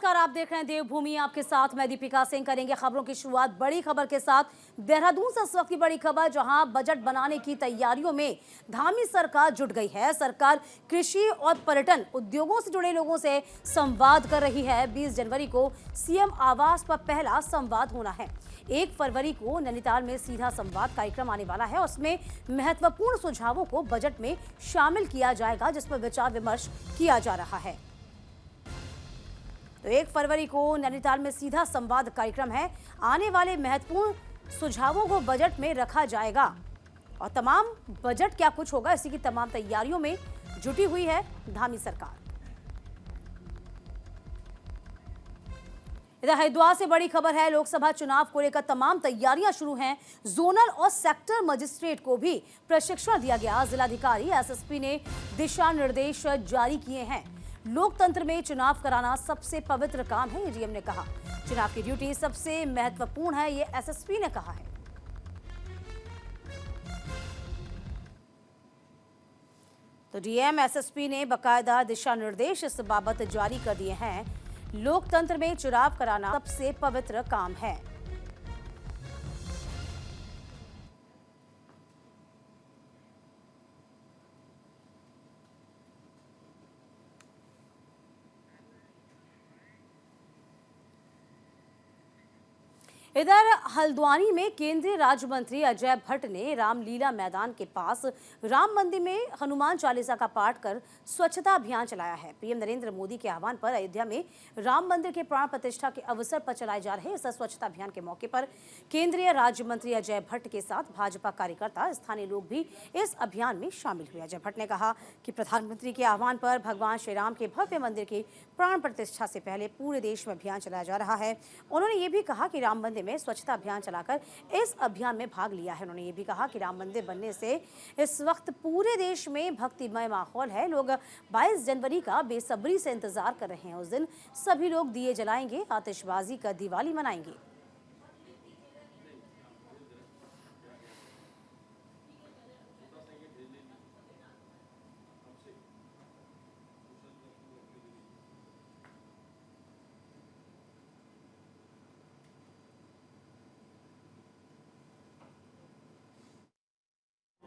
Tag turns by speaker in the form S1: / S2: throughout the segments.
S1: नमस्कार, आप देख रहे हैं देवभूमि। आपके साथ मैं दीपिका सिंह। करेंगे खबरों की शुरुआत बड़ी खबर के साथ। देहरादून से इस वक्त की बड़ी खबर, जहां बजट बनाने की तैयारियों में धामी सरकार जुट गई है। सरकार कृषि और पर्यटन उद्योगों से जुड़े लोगों से संवाद कर रही है। 20 जनवरी को सीएम आवास पर पहला संवाद होना है। 1 फरवरी को नैनीताल में सीधा संवाद कार्यक्रम आने वाला है। उसमें महत्वपूर्ण सुझावों को बजट में शामिल किया जाएगा, जिस पर विचार विमर्श किया जा रहा है। तो 1 फरवरी को नैनीताल में सीधा संवाद कार्यक्रम है। आने वाले महत्वपूर्ण सुझावों को बजट में रखा जाएगा और तमाम बजट क्या कुछ होगा, इसी की तमाम तैयारियों में जुटी हुई है धामी सरकार। इधर हरिद्वार से बड़ी खबर है। लोकसभा चुनाव को लेकर तमाम तैयारियां शुरू हैं। जोनल और सेक्टर मजिस्ट्रेट को भी प्रशिक्षण दिया गया। जिलाधिकारी एसएसपी ने दिशा निर्देश जारी किए हैं। लोकतंत्र में चुनाव कराना सबसे पवित्र काम है, डीएम ने कहा। चुनाव की ड्यूटी सबसे महत्वपूर्ण है, ये एसएसपी ने कहा है। तो डीएम एसएसपी ने बकायदा दिशा निर्देश इस बाबत जारी कर दिए हैं। लोकतंत्र में चुनाव कराना सबसे पवित्र काम है। इधर हल्द्वानी में केंद्रीय राज्य मंत्री अजय भट्ट ने रामलीला मैदान के पास राम मंदिर में हनुमान चालीसा का पाठ कर स्वच्छता अभियान चलाया है। पीएम नरेंद्र मोदी के आह्वान पर अयोध्या में राम मंदिर के प्राण प्रतिष्ठा के अवसर पर चलाए जा रहे इस स्वच्छता अभियान के मौके पर केंद्रीय राज्य मंत्री अजय भट्ट के साथ भाजपा कार्यकर्ता, स्थानीय लोग भी इस अभियान में शामिल हुए। अजय भट्ट ने कहा कि प्रधानमंत्री के आह्वान पर भगवान श्री राम के भव्य मंदिर की प्राण प्रतिष्ठा से पहले पूरे देश में अभियान चलाया जा रहा है। उन्होंने ये भी कहा कि राम मंदिर में स्वच्छता अभियान चलाकर इस अभियान में भाग लिया है। उन्होंने ये भी कहा कि राम मंदिर बनने से इस वक्त पूरे देश में भक्तिमय माहौल है। लोग 22 जनवरी का बेसब्री से इंतजार कर रहे हैं। उस दिन सभी लोग दिए जलाएंगे, आतिशबाजी कर दिवाली मनाएंगे।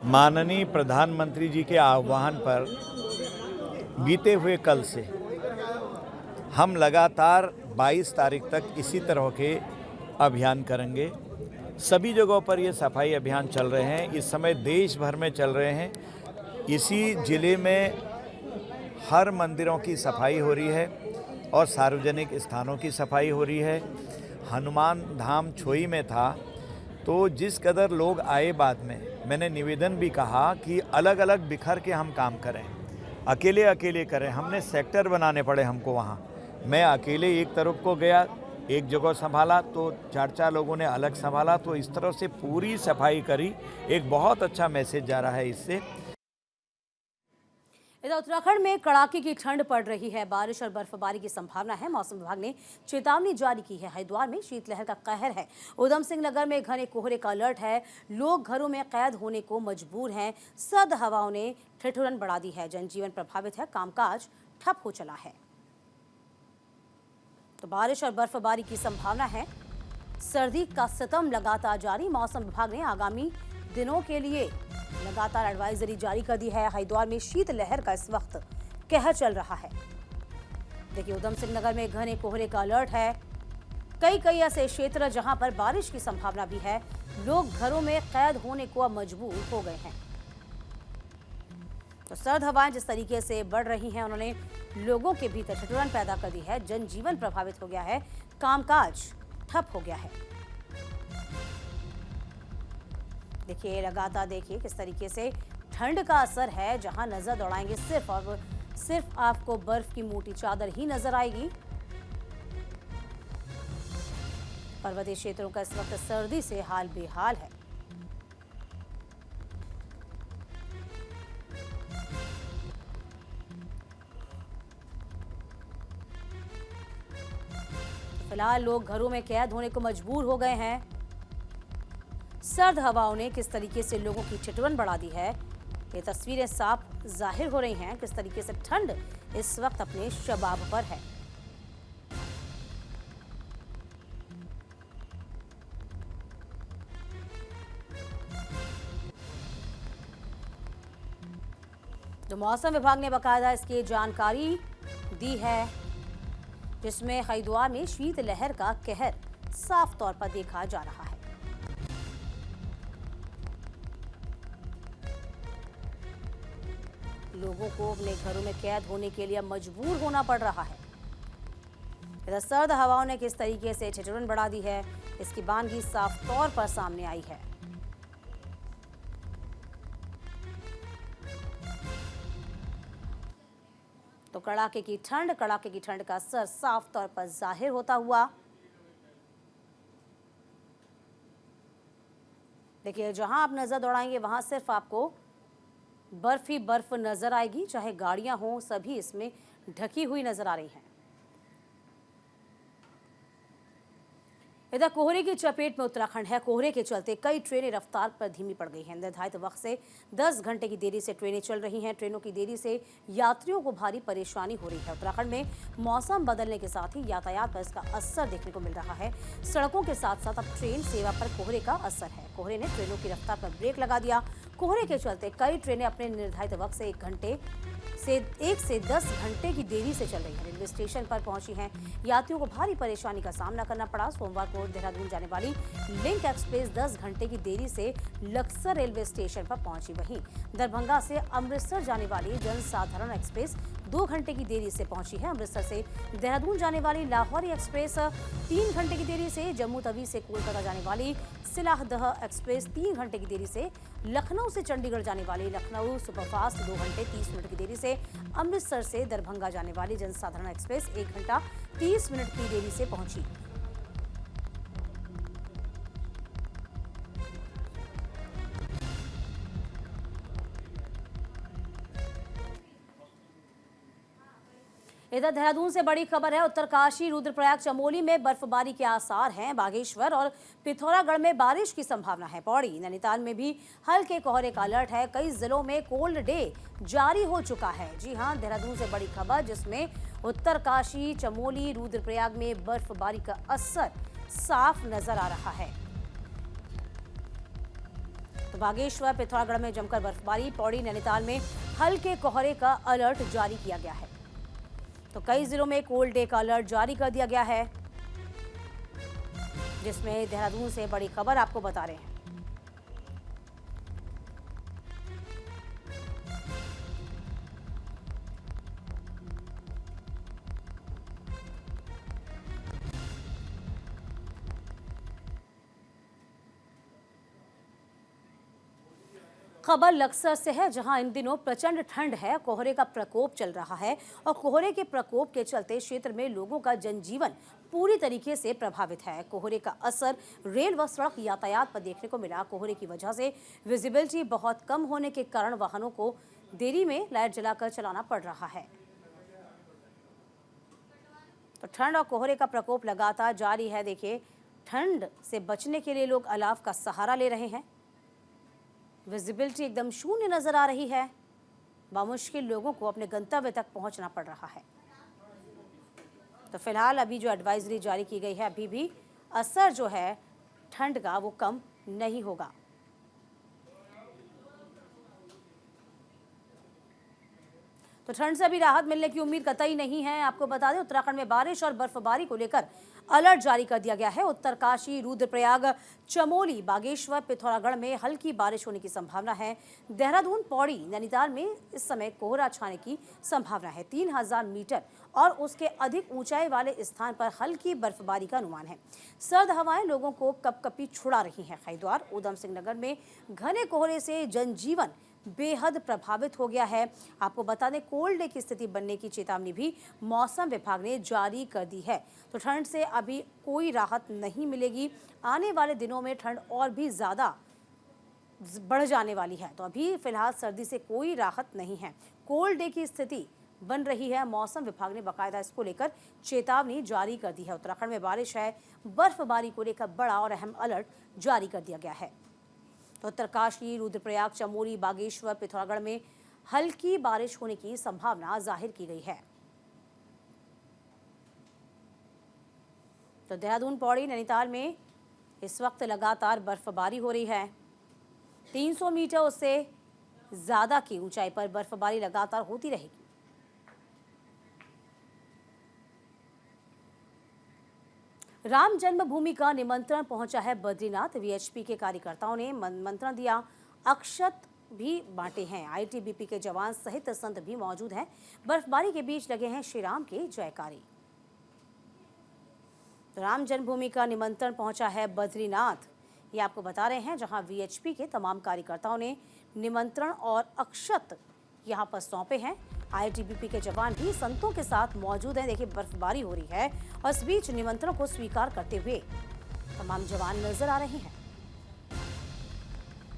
S2: माननीय प्रधानमंत्री जी के आह्वान पर बीते हुए कल से हम लगातार 22 तारीख तक इसी तरह के अभियान करेंगे। सभी जगहों पर ये सफाई अभियान चल रहे हैं। इस समय देश भर में चल रहे हैं। इसी ज़िले में हर मंदिरों की सफाई हो रही है और सार्वजनिक स्थानों की सफाई हो रही है। हनुमान धाम छोई में था तो जिस कदर लोग आए, बाद में मैंने निवेदन भी कहा कि अलग अलग बिखर के हम काम करें, अकेले अकेले करें। हमने सेक्टर बनाने पड़े हमको वहाँ। मैं अकेले एक तरफ को गया, एक जगह संभाला तो 4-4 लोगों ने अलग संभाला। तो इस तरह से पूरी सफाई करी। एक बहुत अच्छा मैसेज जा रहा है इससे।
S1: इधर उत्तराखंड में कड़ाके की ठंड पड़ रही है। बारिश और बर्फबारी की संभावना है। मौसम विभाग ने चेतावनी जारी की है। हरिद्वार में शीतलहर का कहर है। उधम सिंह नगर में घने कोहरे का अलर्ट है। लोग घरों में कैद होने को मजबूर हैं। सर्द हवाओं ने ठिठुरन बढ़ा दी है। जनजीवन प्रभावित है। कामकाज ठप हो चला है। तो बारिश और बर्फबारी की संभावना है। सर्दी का सितम लगातार जारी। मौसम विभाग ने आगामी दिनों के लिए लगातार एडवाइजरी जारी कर दी है। हरिद्वार में शीतलहर का इस वक्त कहर चल रहा है। देखिए, उधम सिंह नगर में घने कोहरे का अलर्ट है। कई ऐसे क्षेत्र जहां पर बारिश की संभावना भी है। लोग घरों में कैद होने को अब मजबूर हो गए हैं। तो सर्द हवाएं जिस तरीके से बढ़ रही हैं, उन्होंने लोगों के भीतर ठिठुरन पैदा कर दी है। जनजीवन प्रभावित हो गया है। कामकाज ठप हो गया है। देखिए, लगातार देखिए किस तरीके से ठंड का असर है। जहां नजर दौड़ाएंगे सिर्फ आपको बर्फ की मोटी चादर ही नजर आएगी। पर्वतीय क्षेत्रों का इस वक्त सर्दी से हाल बेहाल है। फिलहाल लोग घरों में कैद होने को मजबूर हो गए हैं। सर्द हवाओं ने किस तरीके से लोगों की ठिठुरन बढ़ा दी है, ये तस्वीरें साफ जाहिर हो रही हैं। किस तरीके से ठंड इस वक्त अपने शबाब पर है। तो मौसम विभाग ने बाकायदा इसकी जानकारी दी है, जिसमें हरिद्वार में शीतलहर का कहर साफ तौर पर देखा जा रहा है। लोगों को अपने घरों में कैद होने के लिए मजबूर होना पड़ रहा है। इधर सर्द हवाओं ने किस तरीके से ठिठुरन बढ़ा दी है, इसकी बानगी साफ तौर पर सामने आई है। तो कड़ाके की ठंड का असर साफ तौर पर जाहिर होता हुआ। देखिए, जहां आप नजर दौड़ाएंगे वहां सिर्फ आपको बर्फ ही बर्फ नजर आएगी, चाहे गाड़ियां हों सभी इसमें ढकी हुई नजर आ रही हैं। इधर कोहरे की चपेट में उत्तराखंड है। कोहरे के चलते कई ट्रेनें रफ्तार पर धीमी पड़ गई हैं। निर्धारित वक्त से 10 घंटे की देरी से ट्रेनें चल रही हैं। ट्रेनों की देरी से यात्रियों को भारी परेशानी हो रही है। उत्तराखंड में मौसम बदलने के साथ ही यातायात पर इसका असर देखने को मिल रहा है। सड़कों के साथ साथ अब ट्रेन सेवा पर कोहरे का असर है। कोहरे ने ट्रेनों की रफ्तार पर ब्रेक लगा दिया। कोहरे के चलते कई ट्रेनें अपने निर्धारित वक्त से 1 से 10 घंटे की देरी से चल रही है। रेलवे स्टेशन पर पहुंची हैं। यात्रियों को भारी परेशानी का सामना करना पड़ा। सोमवार को देहरादून जाने वाली लिंक एक्सप्रेस 10 घंटे की देरी से लक्सर रेलवे स्टेशन पर पहुंची। वहीं दरभंगा से अमृतसर जाने वाली जनसाधारण एक्सप्रेस 2 घंटे की देरी से पहुंची है। अमृतसर से देहरादून जाने वाली लाहौरी एक्सप्रेस 3 घंटे की देरी से, जम्मू तवी से कोलकाता जाने वाली सिलाहदह एक्सप्रेस 3 घंटे की देरी से, लखनऊ से चंडीगढ़ जाने वाली लखनऊ सुपरफास्ट 2 घंटे 30 मिनट की देरी से, अमृतसर से दरभंगा जाने वाली जनसाधारण एक्सप्रेस 1 घंटा 30 मिनट की देरी से पहुंची। इधर देहरादून से बड़ी खबर है। उत्तरकाशी, रुद्रप्रयाग, चमोली में बर्फबारी के आसार हैं। बागेश्वर और पिथौरागढ़ में बारिश की संभावना है। पौड़ी, नैनीताल में भी हल्के कोहरे का अलर्ट है। कई जिलों में कोल्ड डे जारी हो चुका है। जी हां, देहरादून से बड़ी खबर, जिसमें उत्तरकाशी, चमोली, रुद्रप्रयाग में बर्फबारी का असर साफ नजर आ रहा है। तो बागेश्वर, पिथौरागढ़ में जमकर बर्फबारी। पौड़ी, नैनीताल में हल्के कोहरे का अलर्ट जारी किया गया है। तो कई जिलों में कोल्ड डे का अलर्ट जारी कर दिया गया है, जिसमें देहरादून से बड़ी खबर आपको बता रहे हैं। खबर लक्सर से है, जहां इन दिनों प्रचंड ठंड है। कोहरे का प्रकोप चल रहा है और कोहरे के प्रकोप के चलते क्षेत्र में लोगों का जनजीवन पूरी तरीके से प्रभावित है। कोहरे का असर रेल व सड़क यातायात पर देखने को मिला। कोहरे की वजह से विजिबिलिटी बहुत कम होने के कारण वाहनों को देरी में लाइट जलाकर चलाना पड़ रहा है। तो ठंड और कोहरे का प्रकोप लगातार जारी है। देखिए, ठंड से बचने के लिए लोग अलाव का सहारा ले रहे हैं। विजिबिलिटी एकदम शून्य नजर आ रही है। बामुश्किल लोगों को अपने गंतव्य तक पहुंचना पड़ रहा है। तो फिलहाल अभी जो एडवाइजरी जारी की गई है, अभी भी असर जो है ठंड का वो कम नहीं होगा। तो ठंड से अभी राहत मिलने की उम्मीद कतई नहीं है। आपको बता दें, उत्तराखंड में बारिश और बर्फबारी को लेकर अलर्ट जारी कर दिया गया है। उत्तरकाशी, रुद्रप्रयाग, चमोली, बागेश्वर, पिथौरागढ़ में हल्की बारिश होने की संभावना है। देहरादून, पौड़ी, नैनीताल में इस समय कोहरा छाने की संभावना है। 3000 मीटर और उसके अधिक ऊंचाई वाले स्थान पर हल्की बर्फबारी का अनुमान है। सर्द हवाएं लोगों को कपकपी छुड़ा रही हैं। हरिद्वार, ऊधम सिंह नगर में घने कोहरे से जनजीवन बेहद प्रभावित हो गया है। आपको बता दें, कोल्ड डे की स्थिति बनने की चेतावनी भी मौसम विभाग ने जारी कर दी है। तो ठंड से अभी कोई राहत नहीं मिलेगी। आने वाले दिनों में ठंड और भी ज़्यादा बढ़ जाने वाली है। तो अभी फिलहाल सर्दी से कोई राहत नहीं है। कोल्ड डे की स्थिति बन रही है। मौसम विभाग ने बाकायदा इसको लेकर चेतावनी जारी कर दी है। उत्तराखंड में बारिश है। बर्फबारी को लेकर बड़ा और अहम अलर्ट जारी कर दिया गया है। तो उत्तरकाशी, रुद्रप्रयाग, चमोली, बागेश्वर, पिथौरागढ़ में हल्की बारिश होने की संभावना जाहिर की गई है। तो देहरादून, पौड़ी, नैनीताल में इस वक्त लगातार बर्फबारी हो रही है। 300 मीटर उससे ज्यादा की ऊंचाई पर बर्फबारी लगातार होती रहेगी। राम जन्मभूमि का निमंत्रण पहुंचा है बद्रीनाथ। वीएचपी के कार्यकर्ताओं ने निमंत्रण दिया, अक्षत भी बांटे हैं। आईटीबीपी के जवान सहित संत भी मौजूद हैं। बर्फबारी के बीच लगे हैं श्री राम के जयकारे। राम जन्मभूमि का निमंत्रण पहुंचा है बद्रीनाथ, ये आपको बता रहे हैं, जहां वीएचपी के तमाम कार्यकर्ताओं ने निमंत्रण और अक्षत यहां पर सौंपे हैं। आईटीबीपी के जवान भी संतों के साथ मौजूद हैं। देखिए, बर्फबारी हो रही है और इस बीच निमंत्रण को स्वीकार करते हुए तमाम जवान नजर आ रहे हैं।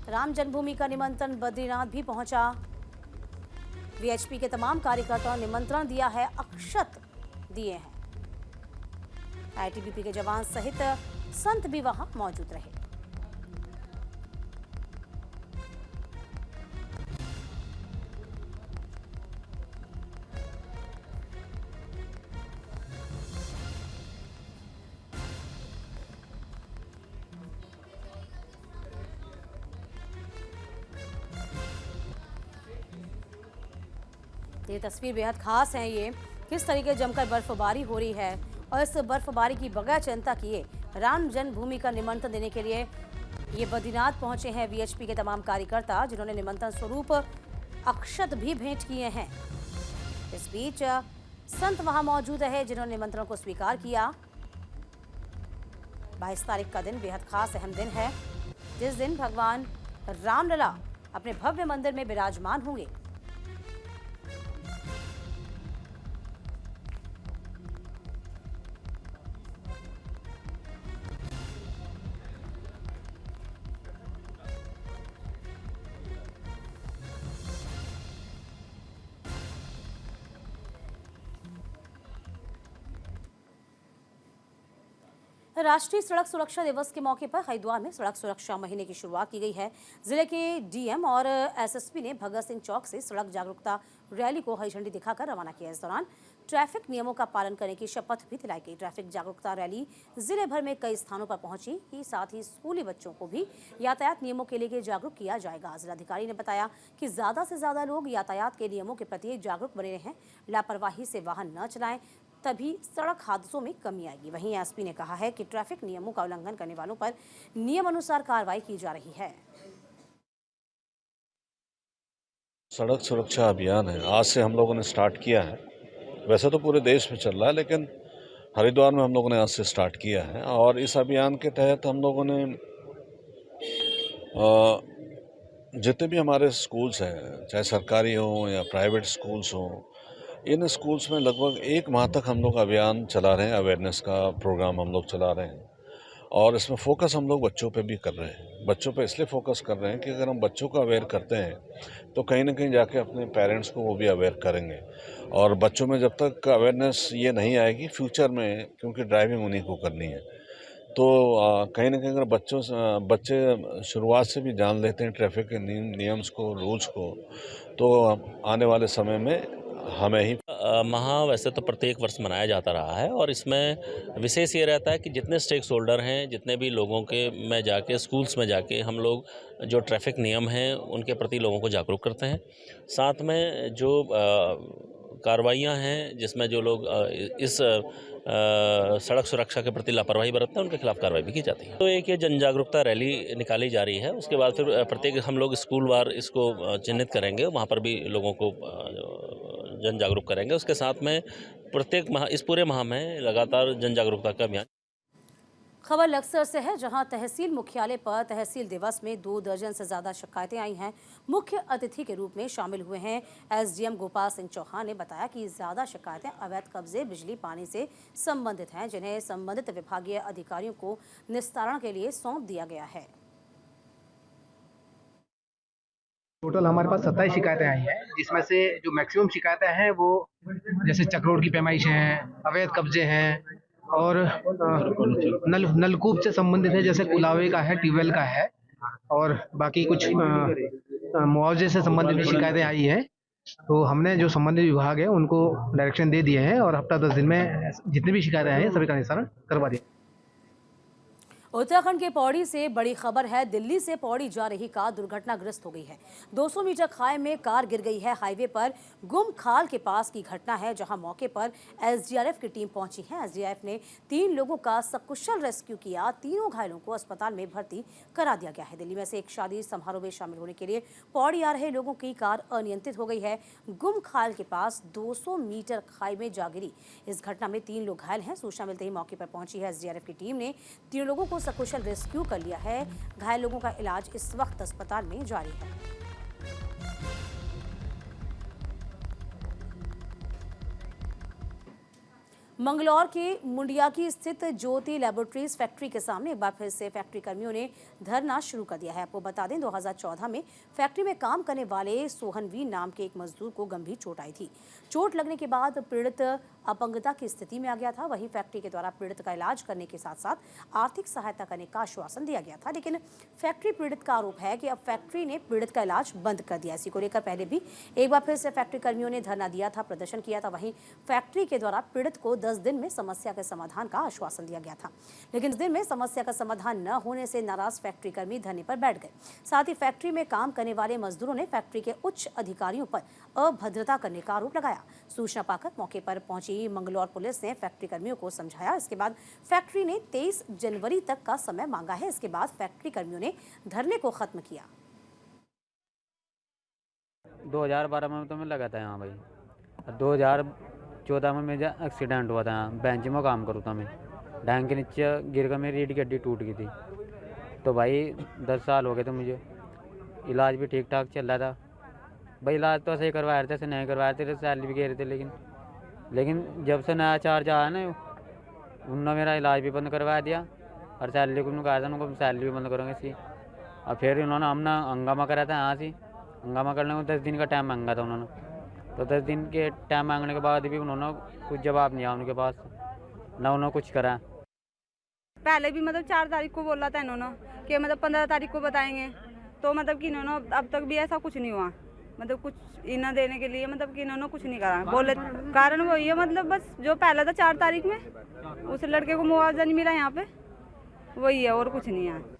S1: राम जन्मभूमि का निमंत्रण बद्रीनाथ भी पहुंचा। वीएचपी के तमाम कार्यकर्ताओं ने निमंत्रण दिया है, अक्षत दिए हैं। आईटीबीपी के जवान सहित संत भी वहां मौजूद रहे। ये तस्वीर बेहद खास है। ये किस तरीके जमकर बर्फबारी हो रही है और इस बर्फबारी की बगैर चिंता किए राम जन्मभूमि का निमंत्रण देने के लिए ये बद्रीनाथ पहुंचे हैं वीएचपी के तमाम कार्यकर्ता, जिन्होंने निमंत्रण स्वरूप अक्षत भी भेंट किए हैं। इस बीच संत वहां मौजूद रहे, जिन्होंने निमंत्रण को स्वीकार किया। 22 तारीख का दिन बेहद खास अहम दिन है, जिस दिन भगवान रामलला अपने भव्य मंदिर में विराजमान होंगे। राष्ट्रीय सड़क सुरक्षा दिवस के मौके पर हरिद्वार में सड़क सुरक्षा महीने की शुरुआत की गई है। जिले के डीएम और एसएसपी ने भगत सिंह चौक से सड़क जागरूकता रैली को हरी झंडी दिखाकर रवाना किया। इस दौरान ट्रैफिक नियमों का पालन करने की शपथ भी दिलाई गई। ट्रैफिक जागरूकता रैली जिले भर में कई स्थानों पर पहुंची। ही साथ ही स्कूली बच्चों को भी यातायात नियमों के लिए जागरूक किया जाएगा। जिलाधिकारी ने बताया कि ज्यादा से ज्यादा लोग यातायात के नियमों के प्रति जागरूक बने रहें, लापरवाही से वाहन न चलाएं, तभी सड़क हादसों में कमी आएगी। वहीं एसपी ने कहा है कि ट्रैफिक नियमों का उल्लंघन करने वालों पर नियम अनुसार कार्रवाई की जा रही है।
S3: सड़क सुरक्षा अभियान है, आज से हम लोगों ने स्टार्ट किया है। वैसे तो पूरे देश में चल रहा है, लेकिन हरिद्वार में हम लोगों ने आज से स्टार्ट किया है। और इस अभियान के तहत हम लोगों ने जितने भी हमारे स्कूल्स हैं, चाहे सरकारी हों या प्राइवेट स्कूल्स हों, इन स्कूल्स में लगभग 1 माह तक हम लोग अभियान चला रहे हैं। अवेयरनेस का प्रोग्राम हम लोग चला रहे हैं और इसमें फोकस हम लोग बच्चों पे भी कर रहे हैं। बच्चों पे इसलिए फोकस कर रहे हैं कि अगर हम बच्चों को अवेयर करते हैं तो कहीं ना कहीं जाके अपने पेरेंट्स को वो भी अवेयर करेंगे। और बच्चों में जब तक अवेयरनेस ये नहीं आएगी फ्यूचर में, क्योंकि ड्राइविंग उन्हीं को करनी है, तो कहीं ना कहीं अगर बच्चे शुरुआत से भी जान लेते हैं ट्रैफिक के नियम्स को, रूल्स को, तो आने वाले समय में हमें ही
S4: महा वैसे तो प्रत्येक वर्ष मनाया जाता रहा है और इसमें विशेष ये रहता है कि जितने स्टेक होल्डर हैं, जितने भी लोगों के में जाके स्कूल्स में जाके हम लोग जो ट्रैफिक नियम हैं उनके प्रति लोगों को जागरूक करते हैं। साथ में जो कार्रवाइयाँ हैं जिसमें जो लोग इस सड़क सुरक्षा के प्रति लापरवाही बरतते हैं उनके खिलाफ कार्रवाई भी की जाती है। तो एक ये जन जागरूकता रैली निकाली जा रही है। उसके बाद फिर प्रत्येक हम लोग स्कूलवार इसको चिन्हित करेंगे, वहाँ पर भी लोगों को जन जागरूक करेंगे। उसके साथ में प्रत्येक माह, इस पूरे माह में लगातार जन जागरूकता का अभियान।
S1: खबर लक्सर से है, जहां तहसील मुख्यालय पर तहसील दिवस में 2 दर्जन से ज्यादा शिकायतें आई हैं। मुख्य अतिथि के रूप में शामिल हुए हैं एसडीएम गोपाल सिंह चौहान ने बताया कि ज्यादा शिकायतें अवैध कब्जे, बिजली, पानी से संबंधित हैं, जिन्हें संबंधित विभागीय अधिकारियों को निस्तारण के लिए सौंप दिया गया है।
S5: टोटल हमारे पास 27 शिकायतें आई हैं, जिसमें से जो मैक्सिमम शिकायतें हैं वो जैसे चक्रोड की पैमाइश हैं, अवैध कब्जे हैं और नलकूप से संबंधित है, जैसे कुलावे का है, ट्यूबवेल का है, और बाकी कुछ मुआवजे से संबंधित भी शिकायतें आई हैं। तो हमने जो संबंधित विभाग है उनको डायरेक्शन दे दिए हैं और हफ्ता 10 दिन में जितनी भी शिकायतें आई हैं सभी का निस्तारण करवा दिया।
S1: उत्तराखंड के पौड़ी से बड़ी खबर है। दिल्ली से पौड़ी जा रही कार दुर्घटनाग्रस्त हो गई है। 200 मीटर खाई में कार गिर गई है। हाईवे पर गुम खाल के पास की घटना है, जहां मौके पर एसडीआरएफ की टीम पहुंची है। एसडीआरएफ ने 3 लोगों का सकुशल रेस्क्यू किया। तीनों घायलों को अस्पताल में भर्ती करा दिया गया है। दिल्ली में से एक शादी समारोह में शामिल होने के लिए पौड़ी आ रहे लोगों की कार अनियंत्रित हो गई है। गुम खाल के पास 200 मीटर खाई में जा गिरी। इस घटना में 3 लोग घायल हैं। सूचना मिलते ही मौके पर पहुंची है एसडीआरएफ की टीम ने 3 लोगों को सकुशल रेस्क्यू कर लिया है। घायल लोगों का इलाज इस वक्त अस्पताल में जारी है। मंगलौर के मुंडियाकी स्थित ज्योति लैबोरेटरीज फैक्ट्री के सामने एक बार फिर से फैक्ट्री कर्मियों ने धरना शुरू कर दिया है। आपको बता दें, 2014 में फैक्ट्री में काम करने वाले सोहनवी नाम के एक मजदूर को गंभीर चोट आई थी। चोट लगने के बाद पीड़ित अपंगता की स्थिति में आ गया था। वहीं फैक्ट्री के द्वारा पीड़ित का इलाज करने के साथ साथ आर्थिक सहायता करने का आश्वासन दिया गया था, लेकिन फैक्ट्री पीड़ित का आरोप है कि अब फैक्ट्री ने पीड़ित का इलाज बंद कर दिया। इसी को लेकर पहले भी एक बार फिर से फैक्ट्री कर्मियों ने धरना दिया था, प्रदर्शन किया था। वहीं फैक्ट्री के द्वारा पीड़ित को 10 दिन में समस्या के समाधान का आश्वासन दिया गया था, लेकिन इस दिन में समस्या का समाधान न होने से नाराज फैक्ट्री कर्मी धरने पर बैठ गए। साथ ही फैक्ट्री में काम करने वाले मजदूरों ने फैक्ट्री के उच्च अधिकारियों पर अभद्रता करने का आरोप लगाया। सूचना पाकर मौके पर पहुंची मंगलौर पुलिस ने फैक्ट्री कर्मियों को समझाया। इसके बाद फैक्ट्री ने 23 जनवरी तक का समय मांगा है। इसके बाद फैक्ट्री कर्मियों ने धरने को खत्म किया।
S6: 2012 में तो मैं लगा था यहाँ भाई। 2014 में मेरा एक्सीडेंट हुआ था। यहाँ बेंच में काम करूँ था मैं, डैंग के नीचे गिर कर मेरी रीढ़ की हड्डी टूट गई थी। तो भाई 10 साल हो गए थे मुझे। इलाज भी ठीक ठाक चल रहा था भाई। इलाज तो ऐसे ही करवा रहे थे, ऐसे नहीं करवा रहे थे, सैलरी भी कह रहे थे। लेकिन जब से नया चार्ज आया ना, उन्होंने मेरा इलाज भी बंद करवा दिया और सैलरी को कहा था उनको सैलरी भी बंद करेंगे इसकी। और फिर उन्होंने हमने हंगामा करा था यहाँ से। हंगामा करने को 10 दिन का टाइम मांगा था उन्होंने। तो 10 दिन के टाइम मांगने के बाद भी उन्होंने कुछ जवाब नहीं आया उनके पास, ना उन्होंने कुछ करा।
S7: पहले भी 4 तारीख को बोला था इन्होंने कि 15 तारीख को बताएंगे। तो कि इन्होंने अब तक भी ऐसा कुछ नहीं हुआ। कुछ इन्हें देने के लिए कि इन्होंने कुछ नहीं करा। बोले कारण वही है, बस जो पहला था 4 तारीख में, उस लड़के को मुआवजा नहीं मिला यहाँ पे, वही है और कुछ नहीं है।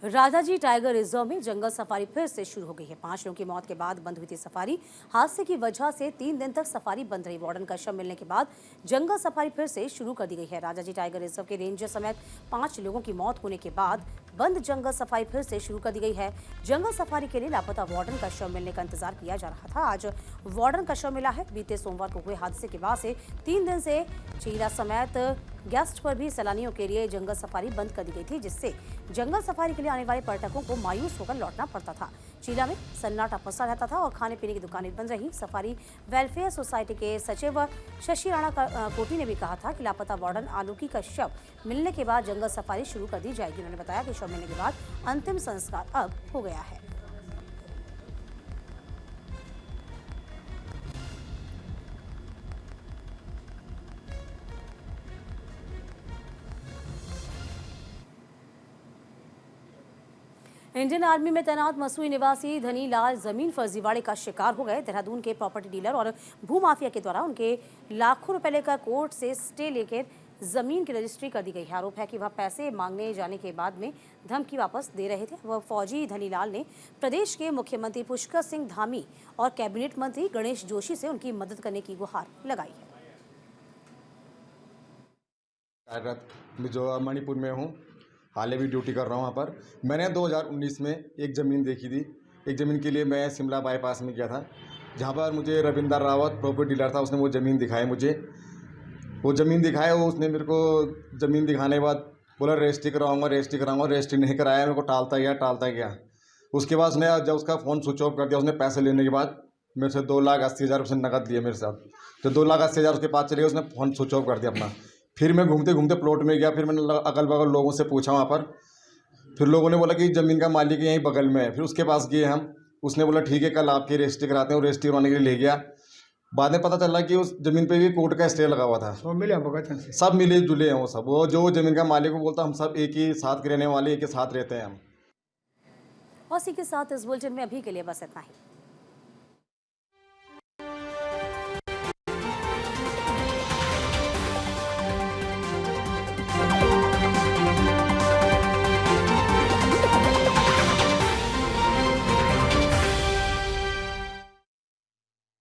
S1: राजाजी टाइगर रिजर्व में जंगल सफारी फिर से शुरू हो गई है। 5 लोगों की मौत के बाद बंद हुई थी सफारी। हादसे की वजह से 3 दिन तक सफारी बंद रही। वार्डन का शव मिलने के बाद जंगल सफारी फिर से शुरू कर दी गई है। राजाजी टाइगर रिजर्व के रेंजर समेत 5 लोगों की मौत होने के बाद बंद जंगल सफारी फिर से शुरू कर दी गई है। जंगल सफारी के लिए लापता वार्डन का शव मिलने का इंतजार किया जा रहा था। आज वार्डन का शव मिला है। बीते सोमवार को हुए हादसे के बाद से 3 दिन से चीला समेत गेस्ट पर भी सैलानियों के लिए जंगल सफारी बंद कर दी गई थी, जिससे जंगल सफारी के लिए आने वाले पर्यटकों को मायूस होकर लौटना पड़ता था। चीला में सन्नाटा पसरा रहता था और खाने पीने की दुकानें बंद रही। सफारी वेलफेयर सोसाइटी के सचिव शशि राणा कोटी ने भी कहा था कि लापता वार्डन आलूकी का शव मिलने के बाद जंगल सफारी शुरू कर दी जाएगी। उन्होंने बताया कि शव मिलने के बाद अंतिम संस्कार अब हो गया है। इंडियन आर्मी में तैनात मसूरी निवासी धनी लाल जमीन फर्जीवाड़े का शिकार हो गए। देहरादून के प्रॉपर्टी डीलर और भूमाफिया के द्वारा उनके लाखों रुपए लेकर कोर्ट से स्टे लेकर जमीन की रजिस्ट्री कर दी गई है। आरोप है कि वह पैसे मांगने जाने के बाद में धमकी वापस दे रहे थे। वह फौजी धनीलाल ने प्रदेश के मुख्यमंत्री पुष्कर सिंह धामी और कैबिनेट मंत्री गणेश जोशी से उनकी मदद करने की गुहार लगाई है।
S8: जो मणिपुर में हूँ, हाल ही भी ड्यूटी कर रहा हूँ वहाँ पर। मैंने 2019 में एक ज़मीन देखी थी। एक ज़मीन के लिए मैं शिमला बाईपास में गया था, जहाँ पर मुझे रविंदर रावत प्रॉपर्टी डीलर था, उसने वो ज़मीन दिखाई मुझे। वो ज़मीन दिखाया, वो उसने मेरे को ज़मीन दिखाने के बाद बोला रजिस्ट्री कराऊंगा, रजिस्ट्री कराऊंगा। रजिस्ट्री नहीं कराया, मेरे को टालता गया। उसके बाद उसने जब उसका फ़ोन स्विच ऑफ कर दिया, उसने पैसे लेने के बाद मेरे से 2,80,000 उसने नकद लिए मेरे साथ। तो 2,80,000 उसके पास चले गए, उसने फ़ोन स्विच ऑफ कर दिया अपना। फिर मैं घूमते घूमते प्लॉट में गया। फिर मैंने अगल बगल लोगों से पूछा वहाँ पर। फिर लोगों ने बोला कि ज़मीन का मालिक यहीं बगल में है। फिर उसके पास गए हम। उसने बोला ठीक है, कल आपकी रजिस्ट्री कराते हैं। रजिस्ट्री करवाने के लिए ले गया। बाद में पता चला कि उस ज़मीन पे भी कोर्ट का स्टे लगा हुआ था। सब मिले जुले हैं वो सब। वो जो ज़मीन का मालिक को बोलता हम सब एक ही साथ के रहने वाले, एक ही साथ रहते हैं हम।
S1: और इसी के साथ इस बुलेटिन में अभी के लिए बस इतना ही।